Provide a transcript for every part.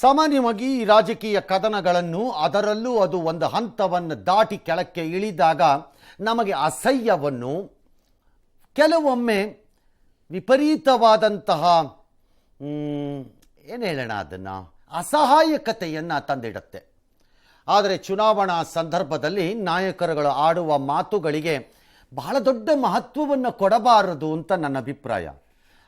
ಸಾಮಾನ್ಯವಾಗಿ ಈ ರಾಜಕೀಯ ಕದನಗಳನ್ನು ಅದರಲ್ಲೂ ಅದು ಒಂದು ಹಂತವನ್ನು ದಾಟಿ ಕೆಳಕ್ಕೆ ಇಳಿದಾಗ ನಮಗೆ ಅಸಹ್ಯವನ್ನು ಕೆಲವೊಮ್ಮೆ ವಿಪರೀತವಾದಂತಹ ಏನು ಹೇಳೋಣ ಅದನ್ನು ಅಸಹಾಯಕತೆಯನ್ನು ತಂದಿಡುತ್ತೆ. ಆದರೆ ಚುನಾವಣಾ ಸಂದರ್ಭದಲ್ಲಿ ನಾಯಕರುಗಳು ಆಡುವ ಮಾತುಗಳಿಗೆ ಬಹಳ ದೊಡ್ಡ ಮಹತ್ವವನ್ನು ಕೊಡಬಾರದು ಅಂತ ನನ್ನ ಅಭಿಪ್ರಾಯ.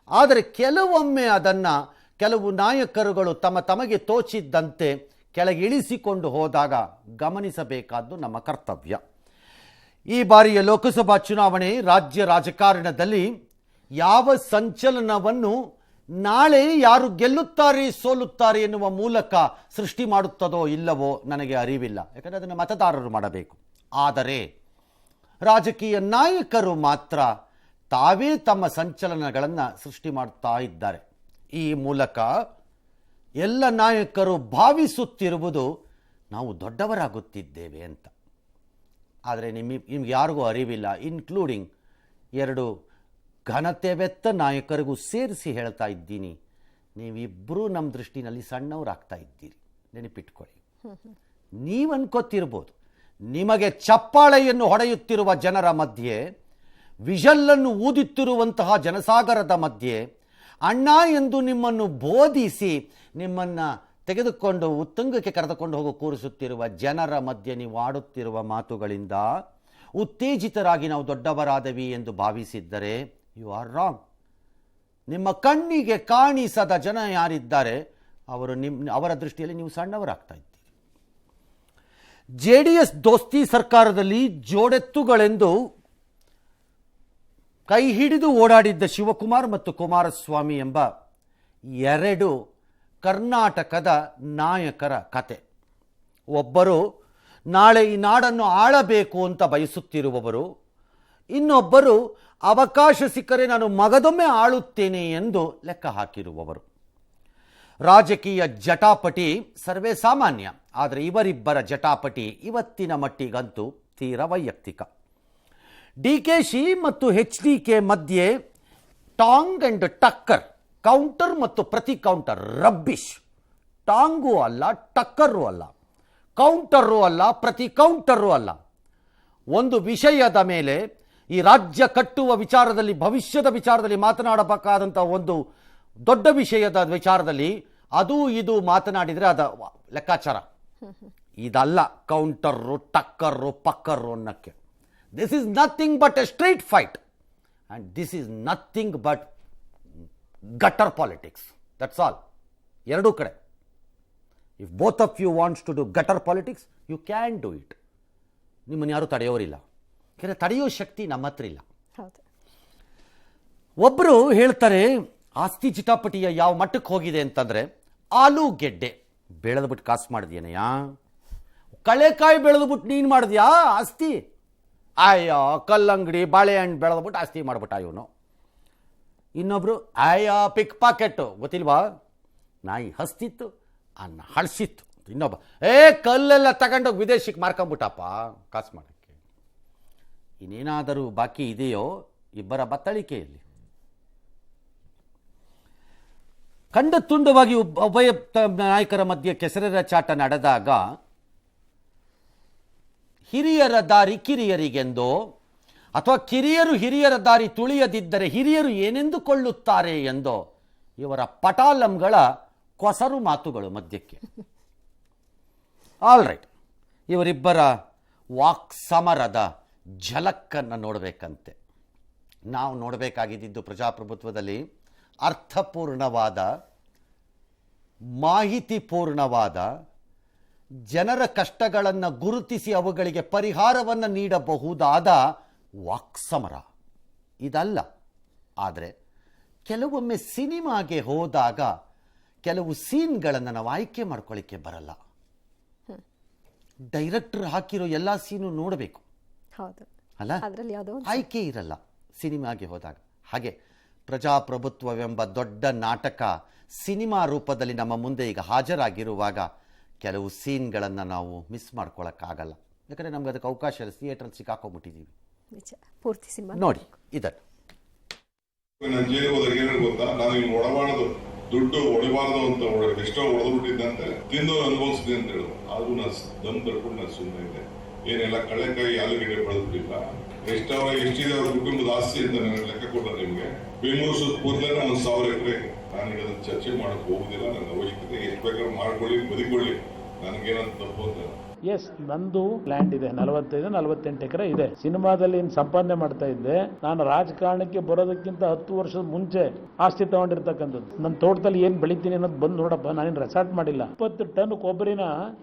ಆದರೆ ಕೆಲವೊಮ್ಮೆ ಅದನ್ನು ಕೆಲವು ನಾಯಕರುಗಳು ತಮಗೆ ತೋಚಿದ್ದಂತೆ ಕೆಳಗಿಳಿಸಿಕೊಂಡು ಹೋದಾಗ ಗಮನಿಸಬೇಕಾದ್ದು ನಮ್ಮ ಕರ್ತವ್ಯ. ಈ ಬಾರಿಯ ಲೋಕಸಭಾ ಚುನಾವಣೆ ರಾಜ್ಯ ರಾಜಕಾರಣದಲ್ಲಿ ಯಾವ ಸಂಚಲನವನ್ನು ನಾಳೆ ಯಾರು ಗೆಲ್ಲುತ್ತಾರೆ ಸೋಲುತ್ತಾರೆ ಎನ್ನುವ ಮೂಲಕ ಸೃಷ್ಟಿ ಮಾಡುತ್ತದೋ ಇಲ್ಲವೋ ನನಗೆ ಅರಿವಿಲ್ಲ, ಯಾಕಂದರೆ ಅದನ್ನು ಮತದಾರರು ಮಾಡಬೇಕು. ಆದರೆ ರಾಜಕೀಯ ನಾಯಕರು ಮಾತ್ರ ತಾವೇ ತಮ್ಮ ಸಂಚಲನಗಳನ್ನು ಸೃಷ್ಟಿ ಮಾಡುತ್ತಾ ಇದ್ದಾರೆ. ಈ ಮೂಲಕ ಎಲ್ಲ ನಾಯಕರು ಭಾವಿಸುತ್ತಿರುವುದು ನಾವು ದೊಡ್ಡವರಾಗುತ್ತಿದ್ದೇವೆ ಅಂತ. ಆದರೆ ನಿಮ್ಗೆ ಯಾರಿಗೂ ಅರಿವಿಲ್ಲ, ಇನ್ಕ್ಲೂಡಿಂಗ್ ಎರಡು ಘನತೆವೆತ್ತ ನಾಯಕರಿಗೂ ಸೇರಿಸಿ ಹೇಳ್ತಾ ಇದ್ದೀನಿ, ನೀವಿಬ್ಬರೂ ನಮ್ಮ ದೃಷ್ಟಿನಲ್ಲಿ ಸಣ್ಣವರಾಗ್ತಾ ಇದ್ದೀರಿ. ನೆನಪಿಟ್ಕೊಳ್ಳಿ. ನೀವು ಅನ್ಕೋತಿರ್ಬೋದು ನಿಮಗೆ ಚಪ್ಪಾಳೆಯನ್ನು ಹೊಡೆಯುತ್ತಿರುವ ಜನರ ಮಧ್ಯೆ, ವಿಷಲ್ಲನ್ನು ಊದುತ್ತಿರುವಂತಹ ಜನಸಾಗರದ ಮಧ್ಯೆ ಅಣ್ಣ ಎಂದು ನಿಮ್ಮನ್ನು ಬೋಧಿಸಿ ನಿಮ್ಮನ್ನು ತೆಗೆದುಕೊಂಡು ಉತ್ತುಂಗಕ್ಕೆ ಕರೆದುಕೊಂಡು ಹೋಗಿ ಕೂರಿಸುತ್ತಿರುವ ಜನರ ಮಧ್ಯೆ ನೀವು ಆಡುತ್ತಿರುವ ಮಾತುಗಳಿಂದ ಉತ್ತೇಜಿತರಾಗಿ ನಾವು ದೊಡ್ಡವರಾದವಿ ಎಂದು ಭಾವಿಸಿದ್ದರೆ ಯು ಆರ್ ರಾಂಗ್. ನಿಮ್ಮ ಕಣ್ಣಿಗೆ ಕಾಣಿಸದ ಜನ ಯಾರಿದ್ದಾರೆ ಅವರ ದೃಷ್ಟಿಯಲ್ಲಿ ನೀವು ಸಣ್ಣವರಾಗ್ತಾ ಇದ್ದೀರಿ. JDS ದೋಸ್ತಿ ಸರ್ಕಾರದಲ್ಲಿ ಜೋಡೆತ್ತುಗಳೆಂದು ಕೈ ಹಿಡಿದು ಓಡಾಡಿದ್ದ ಶಿವಕುಮಾರ್ ಮತ್ತು ಕುಮಾರಸ್ವಾಮಿ ಎಂಬ ಎರಡು ಕರ್ನಾಟಕದ ನಾಯಕರ ಕತೆ. ಒಬ್ಬರು ನಾಳೆ ಈ ನಾಡನ್ನು ಆಳಬೇಕು ಅಂತ ಬಯಸುತ್ತಿರುವವರು, ಇನ್ನೊಬ್ಬರು ಅವಕಾಶ ಸಿಕ್ಕರೆ ನಾನು ಮಗದೊಮ್ಮೆ ಆಳುತ್ತೇನೆ ಎಂದು ಲೆಕ್ಕ ಹಾಕಿರುವವರು. ರಾಜಕೀಯ ಜಟಾಪಟಿ ಸರ್ವೇ ಸಾಮಾನ್ಯ, ಆದರೆ ಇವರಿಬ್ಬರ ಜಟಾಪಟಿ ಇವತ್ತಿನ ಮಟ್ಟಿಗಂತೂ ತೀರ ವೈಯಕ್ತಿಕ. DKಶಿ ಮತ್ತು HDK ಮಧ್ಯೆ ಟಾಂಗ್ ಅಂಡ್ ಟಕ್ಕರ್, ಕೌಂಟರ್ ಮತ್ತು ಪ್ರತಿ ಕೌಂಟರ್, ರಬ್ಬಿಶ್. ಟಾಂಗೂ ಅಲ್ಲ, ಟಕ್ಕರು ಅಲ್ಲ, ಕೌಂಟರು ಅಲ್ಲ, ಪ್ರತಿ ಕೌಂಟರು ಅಲ್ಲ. ಒಂದು ವಿಷಯದ ಮೇಲೆ, ಈ ರಾಜ್ಯ ಕಟ್ಟುವ ವಿಚಾರದಲ್ಲಿ, ಭವಿಷ್ಯದ ವಿಚಾರದಲ್ಲಿ ಮಾತನಾಡಬೇಕಾದಂಥ ಒಂದು ದೊಡ್ಡ ವಿಷಯದ ವಿಚಾರದಲ್ಲಿ ಅದು ಇದು ಮಾತನಾಡಿದರೆ ಅದು ಲೆಕ್ಕಾಚಾರ. ಇದಲ್ಲ ಕೌಂಟರು, ಟಕ್ಕರು, ಪಕ್ಕರು ಅನ್ನಕ್ಕೆ. This is nothing but a street fight, and this is nothing but gutter politics. That's all. ಎರಡೂ ಕಡೆ. If both of you wants to do gutter politics, you can do it. ನಿಮ್ಮನ್ನು ಯಾರು ತಡೆಯೋರಿಲ್ಲ, ಯಾಕಂದರೆ ತಡೆಯೋ ಶಕ್ತಿ ನಮ್ಮ ಹತ್ರ ಇಲ್ಲ. ಒಬ್ಬರು ಹೇಳ್ತಾರೆ ಆಸ್ತಿ ಚಿಟಾಪಟಿಯ ಯಾವ ಮಟ್ಟಕ್ಕೆ ಹೋಗಿದೆ ಅಂತಂದರೆ, ಆಲೂಗೆಡ್ಡೆ ಬೆಳೆದ್ಬಿಟ್ಟು ಕಾಸು ಮಾಡಿದ್ಯೇನಯ್ಯ, ಕಳೆಕಾಯಿ ಬೆಳೆದ್ಬಿಟ್ಟು ನೀನು ಮಾಡಿದ್ಯಾ ಆಸ್ತಿ, ಅಯ್ಯೋ ಕಲ್ಲಂಗಡಿ ಬಾಳೆಹಣ್ಣು ಬೆಳೆದ್ಬಿಟ್ಟು ಆಸ್ತಿ ಮಾಡ್ಬಿಟ್ಟ ಇವನು. ಇನ್ನೊಬ್ರು ಅಯ್ಯೋ ಪಿಕ್ ಪಾಕೆಟ್ಟು ಗೊತ್ತಿಲ್ವಾ, ನಾಯಿ ಹಸ್ತಿತ್ತು ಅನ್ನ ಹಳಸಿತ್ತು. ಇನ್ನೊಬ್ಬ ಕಲ್ಲೆಲ್ಲ ತಗೊಂಡೋಗಿ ವಿದೇಶಕ್ಕೆ ಮಾರ್ಕೊಂಬಿಟ್ಟಪ್ಪ ಕಾಸು ಮಾಡೋಕ್ಕೆ. ಇನ್ನೇನಾದರೂ ಬಾಕಿ ಇದೆಯೋ ಇಬ್ಬರ ಬತ್ತಳಿಕೆಯಲ್ಲಿ. ಖಂಡ ತುಂಡವಾಗಿ ಉಭಯ ನಾಯಕರ ಮಧ್ಯೆ ಕೆಸರೆರ ಚಾಟ ನಡೆದಾಗ ಹಿರಿಯರ ದಾರಿ ಕಿರಿಯರಿಗೆಂದೋ, ಅಥವಾ ಕಿರಿಯರು ಹಿರಿಯರ ದಾರಿ ತುಳಿಯದಿದ್ದರೆ ಹಿರಿಯರು ಏನೆಂದುಕೊಳ್ಳುತ್ತಾರೆ ಎಂದೋ ಇವರ ಪಟಾಲಂಗಳ ಕೊಸರು ಮಾತುಗಳು ಮಧ್ಯಕ್ಕೆ. ಆಲ್ ರೈಟ್, ಇವರಿಬ್ಬರ ವಾಕ್ ಸಮರದ ಝಲಕ್ಕನ್ನು ನೋಡಬೇಕಂತೆ. ನಾವು ನೋಡಬೇಕಾಗಿದ್ದು ಪ್ರಜಾಪ್ರಭುತ್ವದಲ್ಲಿ ಅರ್ಥಪೂರ್ಣವಾದ, ಮಾಹಿತಿಪೂರ್ಣವಾದ, ಜನರ ಕಷ್ಟಗಳನ್ನು ಗುರುತಿಸಿ ಅವುಗಳಿಗೆ ಪರಿಹಾರವನ್ನು ನೀಡಬಹುದಾದ ವಾಕ್ಸಮರ ಇದಲ್ಲ. ಆದರೆ ಕೆಲವೊಮ್ಮೆ ಸಿನಿಮಾಗೆ ಹೋದಾಗ ಕೆಲವು ಸೀನ್ಗಳನ್ನು ನಾವು ಆಯ್ಕೆ ಮಾಡ್ಕೊಳ್ಳಿಕ್ಕೆ ಬರಲ್ಲ. ಡೈರೆಕ್ಟರ್ ಹಾಕಿರೋ ಎಲ್ಲ ಸೀನು ನೋಡಬೇಕು ಅಲ್ಲ, ಆಯ್ಕೆ ಇರಲ್ಲ ಸಿನಿಮಾಗೆ ಹೋದಾಗ. ಹಾಗೆ ಪ್ರಜಾಪ್ರಭುತ್ವವೆಂಬ ದೊಡ್ಡ ನಾಟಕ ಸಿನಿಮಾ ರೂಪದಲ್ಲಿ ನಮ್ಮ ಮುಂದೆ ಈಗ ಹಾಜರಾಗಿರುವಾಗ ಕೆಲವು ಸೀನ್ಗಳನ್ನು ನಾವು ಮಿಸ್ ಮಾಡ್ಕೊಳ್ಳೋಕ್ಕಾಗಲ್ಲ, ಯಾಕಂದರೆ ನಮ್ಗೆ ಅದಕ್ಕೆ ಅವಕಾಶ ಇಲ್ಲ, ಥಿಯೇಟ್ರಲ್ಲಿ ಸಿಕ್ಕಾಕೊಂಡ್ಬಿಟ್ಟಿದ್ದೀವಿ. ಪೂರ್ತಿ ಸಿನಿಮಾ ನೋಡಿ ಇದನ್ನು. ನಾನು ಜೈಲಿಗೆ ಹೋದಾಗ ಏನು ಗೊತ್ತಾ, ನಾನು ಇನ್ನು ಒಡಮಾಡೋದು ದುಡ್ಡು ಹೊಡಿಬಾರ್ದು ಅಂತ ಎಷ್ಟೋ ಹೊಡೆದ್ಬಿಟ್ಟಿದ್ದಂತೆ ತಿಂದು ಅನುಭವಿಸಿದೆ ಅಂತ ಹೇಳು. ಆದ್ರೂ ನಾನು ದಮ್ ತಡ್ಕೊಂಡು ನಾನು ಸುಮ್ಮನೆ ಇದೆ. ಏನೆಲ್ಲ ಕಳೆಕಾಯಿ ಆಲೂಗಡ್ಡೆ ಬೆಳೆದ್ಬಿಟ್ಟಿಲ್ಲ. ಎಷ್ಟಿದೆ ಅವ್ರ ಕುಟುಂಬದ ಆಸ್ತಿ ಅಂತ ನನಗೆ ಲೆಕ್ಕ ಕೊಡಲ್ಲ ನಿಮ್ಗೆ. ಬೆಂಗಳೂರು ಸುತ್ತಮುತ್ತಲೇ 1,000 ಎಕರೆ. ನಾನೀಗ ಅದನ್ನ ಚರ್ಚೆ ಮಾಡಕ್ ಹೋಗುದಿಲ್ಲ. ನನ್ನ ಅವಶ್ಯಕತೆ ಎಷ್ಟು ಬೇಕಾದ್ರೂ ಮಾಡ್ಕೊಳ್ಳಿ, ಬದುಕೊಳ್ಳಿ, ನನಗೇನಂತ ತಪ್ಪು ಅಂತ. ಎಸ್, ನಂದು ಲ್ಯಾಂಡ್ ಇದೆ, 45-48 ಎಕರೆ ಇದೆ. ಸಿನಿಮಾದಲ್ಲಿ ಸಂಪಾದನೆ ಮಾಡ್ತಾ ಇದ್ದೆ. ನಾನು ರಾಜಕಾರಣಕ್ಕೆ ಬರೋದಕ್ಕಿಂತ 10 ವರ್ಷದ ಮುಂಚೆ ಆಸ್ತಿ ತಗೊಂಡಿರ್ತಕ್ಕಂಥದ್ದು. ನನ್ನ ತೋಟದಲ್ಲಿ ಏನ್ ಬೆಳಿತೀನಿ ಅನ್ನೋದು ಬಂದು ನೋಡಪ್ಪ. ನಾನೇನು ರೆಸಾರ್ಟ್ ಮಾಡಿಲ್ಲ. 20 ಟನ್ ಕೊಬ್ಬರಿನ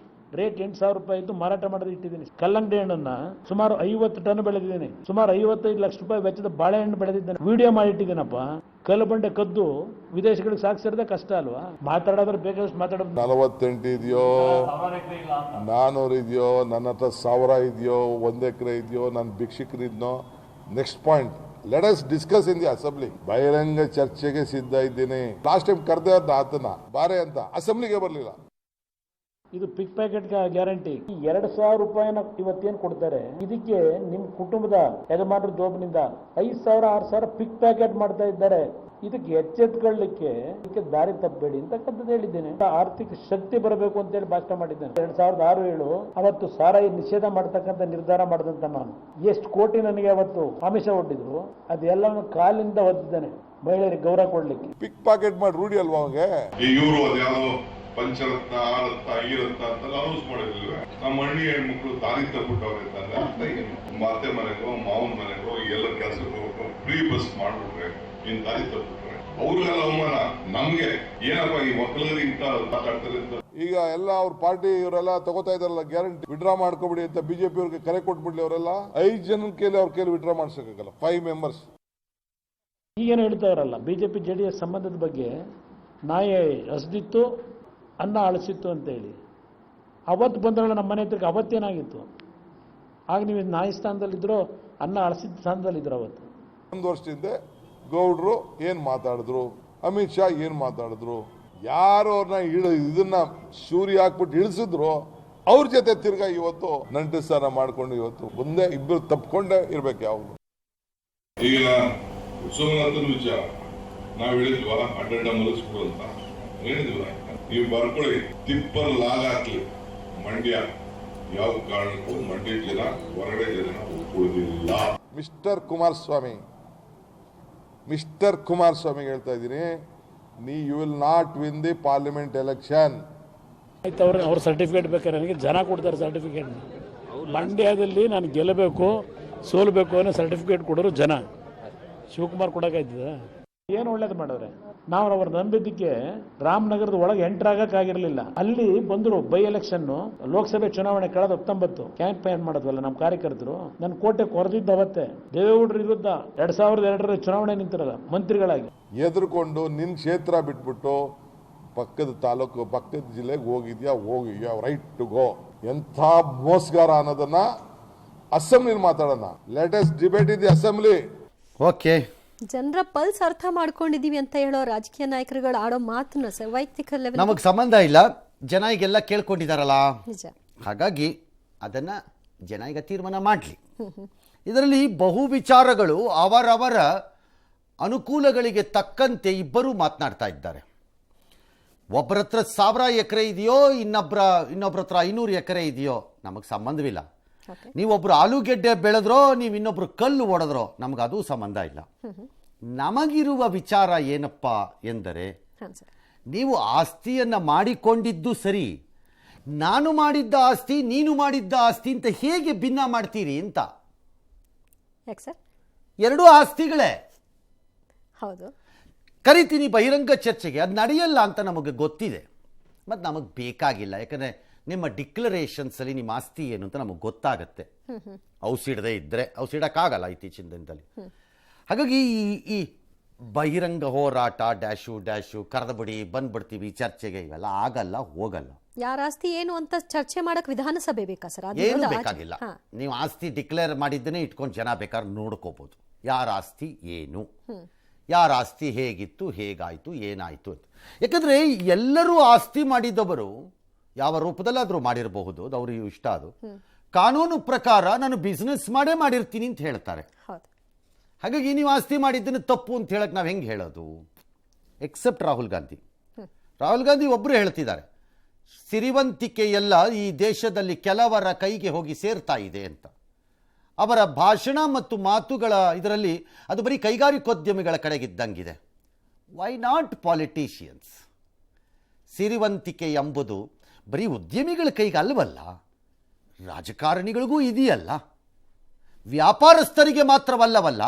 ರೇಟ್ 8,000 ರೂಪಾಯಿ ಇದ್ದು ಮಾರಾಟ ಮಾಡೋದು ಇಟ್ಟಿದ್ದೀನಿ. ಕಲ್ಲಂಗಡಿ ಹಣ್ಣನ್ನ ಸುಮಾರು 50 ಟನ್ ಬೆಳೆದಿದ್ದೀನಿ. ಸುಮಾರು 55 ಲಕ್ಷ ರೂಪಾಯಿ ವೆಚ್ಚದ ಬಾಳೆಹಣ್ಣು ಬೆಳೆದಿದ್ದೇನೆ. ವಿಡಿಯೋ ಮಾಡಿಟ್ಟಿದ್ದೀನಪ್ಪ. ಕಲ್ಲು ಬಂಡೆ ಕದ್ದು ವಿದೇಶಗಳಿಗೆ ಸಾಗಿಸಿರೋದೇ ಕಷ್ಟ ಅಲ್ವಾ? ಮಾತಾಡೋದ್ರೆ ಬೇಕಾದಷ್ಟು ಮಾತಾಡೋದು. 48 ಇದೆಯೋ, 400 ಇದೆಯೋ, ನನ್ನ ಹತ್ರ 1000 ಇದೆಯೋ, 1 ಎಕರೆ ಇದೆಯೋ, ನಾನು ಭಿಕ್ಷುಕರಿದ್ನೋ. Next point, let us discuss in the assembly. ಬಹಿರಂಗ ಚರ್ಚೆಗೆ ಸಿದ್ಧ ಇದ್ದೀನಿ. ಲಾಸ್ಟ್ ಟೈಮ್ ಕರೆದೆ ಆತನ ಬಾರೆ ಅಂತ, ಅಸೆಂಬ್ಲಿಗೆ ಬರಲಿಲ್ಲ. ಇದು ಪಿಕ್ ಪ್ಯಾಕೆಟ್ ಗ್ಯಾರಂಟಿ. 2,000 ರೂಪಾಯಿನ ಇವತ್ತೇನು ಕೊಡ್ತಾರೆ, ಇದಕ್ಕೆ ನಿಮ್ ಕುಟುಂಬದ ಯಜಮಾನರ ಜೋಬ್ನಿಂದ 5,000, 6,000 ಪಿಕ್ ಪ್ಯಾಕೆಟ್ ಮಾಡ್ತಾ ಇದ್ದಾರೆ. ಇದಕ್ಕೆ ಎಚ್ಚೆತ್ಕೊಳ್ಳಿಕ್ಕೆ ಇದಕ್ಕೆ ದಾರಿ ತಪ್ಪಬೇಡಿ ಅಂತಕ್ಕಂಥದ್ದು ಹೇಳಿದ್ದೇನೆ. ಆರ್ಥಿಕ ಶಕ್ತಿ ಬರಬೇಕು ಅಂತ ಹೇಳಿ ಭಾಷಣ ಮಾಡಿದ್ದೇನೆ. 2006-7 ಅವತ್ತು ಸಾರಾಯಿ ನಿಷೇಧ ಮಾಡ್ತಕ್ಕಂಥ ನಿರ್ಧಾರ ಮಾಡಿದಂತ ನಾನು. ಎಷ್ಟು ಕೋಟಿ ನನಗೆ ಅವತ್ತು ಆಮಿಷ ಒಡ್ಡಿದ್ರು, ಅದೆಲ್ಲವನ್ನು ಕಾಲಿಂದ ಒದ್ದಿದ್ದೇನೆ ಮಹಿಳೆಯರಿಗೆ ಗೌರವ ಕೊಡ್ಲಿಕ್ಕೆ. ಪಿಕ್ ಪ್ಯಾಕೆಟ್ ಮಾಡಿ ರೂಢಿ ಅಲ್ವಾ ಅವಂಗೆ. ಇವರು ಅದ್ಯಾವುದೋ ಪಂಚರತ್ನ, ಆರತ್ನ, ಈರತ್ನ ಅಂತ ಅನೌನ್ಸ್ ಮಾಡಿರ್ಲಿಲ್ವೇ? ನಮ್ಮ ಹಳ್ಳಿ ಹೆಣ್ಮಕ್ಳು ದಾರಿ ತಪ್ಪಿಟ್ಟವ್ರೆ ಅಂತಂದ್ರೆ ಅರ್ಥ ಏನು? ಅತ್ತೆ ಮನೆಗೋ ಮಾವನ ಮನೆಗೋ ಎಲ್ಲ ಕೆಲಸಕ್ಕೆ ಹೋಗ್ಬೇಕು, ಫ್ರೀ ಬಸ್ ಮಾಡ್ಬಿಟ್ರೆ ಇನ್ ದಾರಿ ತಪ್ಪಿಟ್ರೆ ಅವ್ರಿಗೆಲ್ಲ ಅವಮಾನ. ನಮ್ಗೆ ಏನಪ್ಪ ಈ ಮಕ್ಕಳಿಗೆ ಇಂತ ಮಾತಾಡ್ತಾರೆ ಅಂತ. ಈಗ ಎಲ್ಲ ಅವ್ರ ಪಾರ್ಟಿ ಇವರೆಲ್ಲ ತಗೋತಾ ಇದಾರಲ್ಲ ಗ್ಯಾರಂಟಿ, ವಿಡ್ರಾ ಮಾಡ್ಕೊಬಿಡಿ ಅಂತ ಬಿಜೆಪಿ ಅವ್ರಿಗೆ ಕರೆ ಕೊಟ್ಬಿಡ್ಲಿ. ಅವರೆಲ್ಲ 5 ಜನ ಕೇಳಿ ಅವ್ರ ಕೇಳಿ ವಿಡ್ರಾ ಮಾಡ್ಸಕ್ಕಾಗಲ್ಲ. 5 ಮೆಂಬರ್ಸ್ ಈಗೇನು ಹೇಳ್ತಾರಲ್ಲ ಬಿಜೆಪಿ JDS ಸಂಬಂಧದ ಬಗ್ಗೆ, ನಾಯಿ ಹಸ್ದಿತ್ತು ಅನ್ನ ಅಳಿಸಿತ್ತು ಅಂತೇಳಿ. ಅವತ್ತು ಬಂದ್ರಲ್ಲ ನಮ್ಮ ಮನೆ ಹತ್ರಕ್ಕೆ. ಅವತ್ತೇನಾಗಿತ್ತು? ಆಗ ನೀವು ನಾಯಿ ಸ್ಥಾನದಲ್ಲಿದ್ರೋ ಅನ್ನ ಅಳಿಸಿದ ಸ್ಥಾನದಲ್ಲಿದ್ರು ಅವತ್ತು. 1 ವರ್ಷದಿಂದ ಗೌಡ್ರು ಏನ್ ಮಾತಾಡಿದ್ರು, ಅಮಿತ್ ಶಾ ಏನ್ ಮಾತಾಡಿದ್ರು, ಯಾರು ಅವ್ರನ್ನ ಇದನ್ನ ಸೂರ್ಯ ಹಾಕ್ಬಿಟ್ಟು ಇಳಿಸಿದ್ರು, ಅವ್ರ ಜೊತೆ ತಿರ್ಗಾ ಇವತ್ತು ನಂಟು ಸ್ಥಾನ ಮಾಡ್ಕೊಂಡು ಇವತ್ತು ಒಂದೇ ಇಬ್ಬರು ತಪ್ಕೊಂಡೇ ಇರ್ಬೇಕು. ಯಾವುದು ಈಗ ಸೋಮನಾಥನ ವಿಚಾರ ನಾವ್ ಹೇಳಿದ್ವಾ, ಅಡ್ಡ ಮಲಗಿಸ್ಬಿಡು ಅಂತ ಹೇಳಿದ್ವ. ನೀವು ಬರ್ಕೊಳ್ಳಿ, ತಿಪ್ಪಲ್ ಲಾಗ ಹಾಕ್ಲಿ. ಮಂಡ್ಯ ಯಾವ ಕಾರಣಕ್ಕೂ ಮಂಡ್ಯ ಜನ ಹೊರಗಡೆ ಜನ ಒಪ್ಪುವುದಿಲ್ಲ. ಮಿಸ್ಟರ್ ಕುಮಾರಸ್ವಾಮಿ ಹೇಳ್ತಾ ಇದ್ದೀನಿ, you will not win the parliament election. ಆಯ್ತು, ಅವ್ರ ಸರ್ಟಿಫಿಕೇಟ್ ಬೇಕಾದ್ರೆ ನನಗೆ ಜನ ಕೊಡ್ತಾರೆ ಸರ್ಟಿಫಿಕೇಟ್. ಮಂಡ್ಯದಲ್ಲಿ ನಾನು ಗೆಲ್ಲಬೇಕು ಸೋಲ್ಬೇಕು ಅನ್ನೋ ಸರ್ಟಿಫಿಕೇಟ್ ಕೊಡೋರು ಜನ. ಶಿವಕುಮಾರ್ ಕೊಡೋಕ್ಕಾಯ್ತದ? ಏನು ಒಳ್ಳೇದು ಮಾಡಿದ್ರೆ. ನಾವು ಅವ್ರ ನಂಬಿದ್ದಕ್ಕೆ ರಾಮನಗರದ ಒಳಗೆ ಎಂಟರ್ ಆಗಕ್ಕಾಗಿರ್ಲಿಲ್ಲ. ಅಲ್ಲಿ ಬಂದ್ರು ಬೈ ಎಲೆಕ್ಷನ್, ಲೋಕಸಭೆ ಚುನಾವಣೆ ಕಳೆದ 19 ಕ್ಯಾಂಪೇನ್ ಮಾಡೋದ್ವಲ್ಲ ನಮ್ಮ ಕಾರ್ಯಕರ್ತರು. ನನ್ನ ಕೋಟೆ ಕೊರೆದಿದ್ದ ಅವತ್ತೆ ದೇವೇಗೌಡರ ವಿರುದ್ಧ 2002 ಚುನಾವಣೆ ನಿಂತಿರಲ್ಲ ಮಂತ್ರಿಗಳಾಗಿ. ಎದುರ್ಕೊಂಡು ನಿನ್ ಕ್ಷೇತ್ರ ಬಿಟ್ಬಿಟ್ಟು ಪಕ್ಕದ ತಾಲೂಕು ಪಕ್ಕದ ಜಿಲ್ಲೆಗೆ ಹೋಗಿದ್ಯಾ, ಹೋಗಿ you have right to go. ಎಂಥ ಮೋಸಗಾರ ಅನ್ನೋದನ್ನ ಅಸೆಂಬ್ಲಿ ಮಾತಾಡೋಣ. Let us debate in the assembly. Okay, ಜನರ ಪಲ್ಸ್ ಅರ್ಥ ಮಾಡ್ಕೊಂಡಿದೀವಿ ಅಂತ ಹೇಳೋ ರಾಜಕೀಯ ನಾಯಕರುಗಳು ಆಡೋ ಮಾತನ್ನ ವೈಯಕ್ತಿಕ ಲೆವೆಲ್ ನಮಗೆ ಸಂಬಂಧ ಇಲ್ಲ. ಜನ ಈಗೆಲ್ಲ ಕೇಳ್ಕೊಂಡಿದಾರಲ್ಲ, ನಿಜ. ಹಾಗಾಗಿ ಅದನ್ನ ಜನ ಈಗ ತೀರ್ಮಾನ ಮಾಡಲಿ. ಇದರಲ್ಲಿ ಬಹು ವಿಚಾರಗಳು ಅವರವರ ಅನುಕೂಲಗಳಿಗೆ ತಕ್ಕಂತೆ ಇಬ್ಬರು ಮಾತನಾಡ್ತಾ ಇದ್ದಾರೆ. ಒಬ್ಬರ ಹತ್ರ 1000 ಎಕರೆ ಇದೆಯೋ, ಇನ್ನೊಬ್ಬರ ಹತ್ರ 500 ಎಕರೆ ಇದೆಯೋ, ನಮಗೆ ಸಂಬಂಧವಿಲ್ಲ. ನೀವೊಬ್ರು ಆಲೂಗೆಡ್ಡೆ ಬೆಳೆದ್ರೋ, ನೀವು ಇನ್ನೊಬ್ರು ಕಲ್ಲು ಹೊಡೆದ್ರೋ, ನಮ್ಗೆ ಅದು ಸಂಬಂಧ ಇಲ್ಲ. ನಮಗಿರುವ ವಿಚಾರ ಏನಪ್ಪ ಎಂದರೆ, ನೀವು ಆಸ್ತಿಯನ್ನ ಮಾಡಿಕೊಂಡಿದ್ದು ಸರಿ, ನಾನು ಮಾಡಿದ್ದ ಆಸ್ತಿ ನೀನು ಮಾಡಿದ್ದ ಆಸ್ತಿ ಅಂತ ಹೇಗೆ ಭಿನ್ನ ಮಾಡ್ತೀರಿ ಅಂತ. ಎರಡೂ ಆಸ್ತಿಗಳೇ. ಹೌದು, ಕರಿತೀನಿ ಬಹಿರಂಗ ಚರ್ಚೆಗೆ. ಅದು ನಡೆಯಲ್ಲ ಅಂತ ನಮಗೆ ಗೊತ್ತಿದೆ ಮತ್ತು ನಮಗೆ ಬೇಕಾಗಿಲ್ಲ. ಯಾಕಂದರೆ ನಿಮ್ಮ ಡಿಕ್ಲರೇಷನ್ಸಲ್ಲಿ ನಿಮ್ಮ ಆಸ್ತಿ ಏನು ಅಂತ ನಮಗೆ ಗೊತ್ತಾಗತ್ತೆ. ಔಸಿಡದೇ ಇದ್ದರೆ, ಔಸಿಡಕ್ಕಾಗಲ್ಲ ಇತ್ತೀಚಿನ ದಿನದಲ್ಲಿ. ಹಾಗಾಗಿ ಈ ಬಹಿರಂಗ ಹೋರಾಟ ಡ್ಯಾಶು ಕರೆದಬಿಡಿ ಬಂದ್ಬಿಡ್ತೀವಿ ಚರ್ಚೆಗೆ, ಇವೆಲ್ಲ ಆಗಲ್ಲ, ಹೋಗಲ್ಲ. ಯಾರ ಆಸ್ತಿ ಏನು ಅಂತ ಚರ್ಚೆ ಮಾಡಕ್ ವಿಧಾನಸಭೆ ಬೇಕಾ ಸರ್? ಏನು ಬೇಕಾಗಿಲ್ಲ. ನೀವು ಆಸ್ತಿ ಡಿಕ್ಲೇರ್ ಮಾಡಿದ್ದನ್ನೇ ಇಟ್ಕೊಂಡು ಜನ ಬೇಕಾದ್ರೆ ನೋಡ್ಕೋಬಹುದು. ಯಾರ ಆಸ್ತಿ ಏನು, ಯಾರ ಆಸ್ತಿ ಹೇಗಿತ್ತು, ಹೇಗಾಯಿತು, ಏನಾಯಿತು ಅಂತ. ಯಾಕಂದರೆ ಎಲ್ಲರೂ ಆಸ್ತಿ ಮಾಡಿದವರು ಯಾವ ರೂಪದಲ್ಲಾದರೂ ಮಾಡಿರಬಹುದು, ಅದು ಅವ್ರಿಗೆ ಇಷ್ಟ. ಅದು ಕಾನೂನು ಪ್ರಕಾರ ನಾನು ಬಿಸ್ನೆಸ್ ಮಾಡೇ ಮಾಡಿರ್ತೀನಿ ಅಂತ ಹೇಳ್ತಾರೆ. ಹಾಗಾಗಿ ನೀವು ಆಸ್ತಿ ಮಾಡಿದ್ದನ್ನು ತಪ್ಪು ಅಂತ ಹೇಳಕ್ಕೆ ನಾವು ಹೆಂಗೆ ಹೇಳೋದು? ಎಕ್ಸೆಪ್ಟ್ ರಾಹುಲ್ ಗಾಂಧಿ. ರಾಹುಲ್ ಗಾಂಧಿ ಒಬ್ಬರು ಹೇಳ್ತಿದ್ದಾರೆ, ಸಿರಿವಂತಿಕೆಯೆಲ್ಲ ಈ ದೇಶದಲ್ಲಿ ಕೆಲವರ ಕೈಗೆ ಹೋಗಿ ಸೇರ್ತಾ ಇದೆ ಅಂತ. ಅವರ ಭಾಷಣ ಮತ್ತು ಮಾತುಗಳ ಇದರಲ್ಲಿ ಅದು ಬರೀ ಕೈಗಾರಿಕೋದ್ಯಮಿಗಳ ಕಡೆಗಿದ್ದಂಗಿದೆ. Why not politicians? ಸಿರಿವಂತಿಕೆ ಎಂಬುದು ಬರೀ ಉದ್ಯಮಿಗಳ ಕೈಗೆ ಅಲ್ವಲ್ಲ, ರಾಜಕಾರಣಿಗಳಿಗೂ ಇದೆಯಲ್ಲ, ವ್ಯಾಪಾರಸ್ಥರಿಗೆ ಮಾತ್ರವಲ್ಲವಲ್ಲ.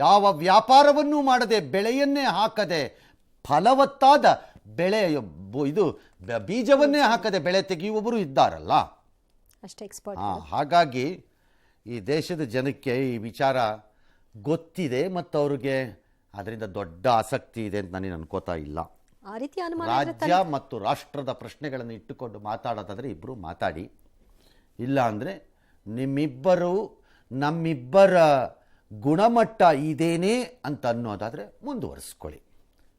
ಯಾವ ವ್ಯಾಪಾರವನ್ನೂ ಮಾಡದೆ, ಬೆಳೆಯನ್ನೇ ಹಾಕದೆ, ಫಲವತ್ತಾದ ಬೆಳೆ ಇದು ಬೀಜವನ್ನೇ ಹಾಕದೆ ಬೆಳೆ ತೆಗೆಯುವವರು ಇದ್ದಾರಲ್ಲ. ಅಷ್ಟೇ ಎಕ್ಸ್ಪರ್ಟ್. ಹಾಗಾಗಿ ಈ ದೇಶದ ಜನಕ್ಕೆ ಈ ವಿಚಾರ ಗೊತ್ತಿದೆ ಮತ್ತು ಅವ್ರಿಗೆ ಅದರಿಂದ ದೊಡ್ಡ ಆಸಕ್ತಿ ಇದೆ ಅಂತ ನಾನು ಅನ್ಕೋತಾ ಇಲ್ಲ. ಆ ರೀತಿ ಅನುಮಾನ ರಾಜ್ಯ ಮತ್ತು ರಾಷ್ಟ್ರದ ಪ್ರಶ್ನೆಗಳನ್ನು ಇಟ್ಟುಕೊಂಡು ಮಾತಾಡೋದಾದರೆ ಇಬ್ಬರು ಮಾತಾಡಿ, ಇಲ್ಲ ಅಂದರೆ ನಮ್ಮಿಬ್ಬರ ಗುಣಮಟ್ಟ ಇದೇನೇ ಅಂತ ಅನ್ನೋದಾದರೆ ಮುಂದುವರಿಸ್ಕೊಳ್ಳಿ.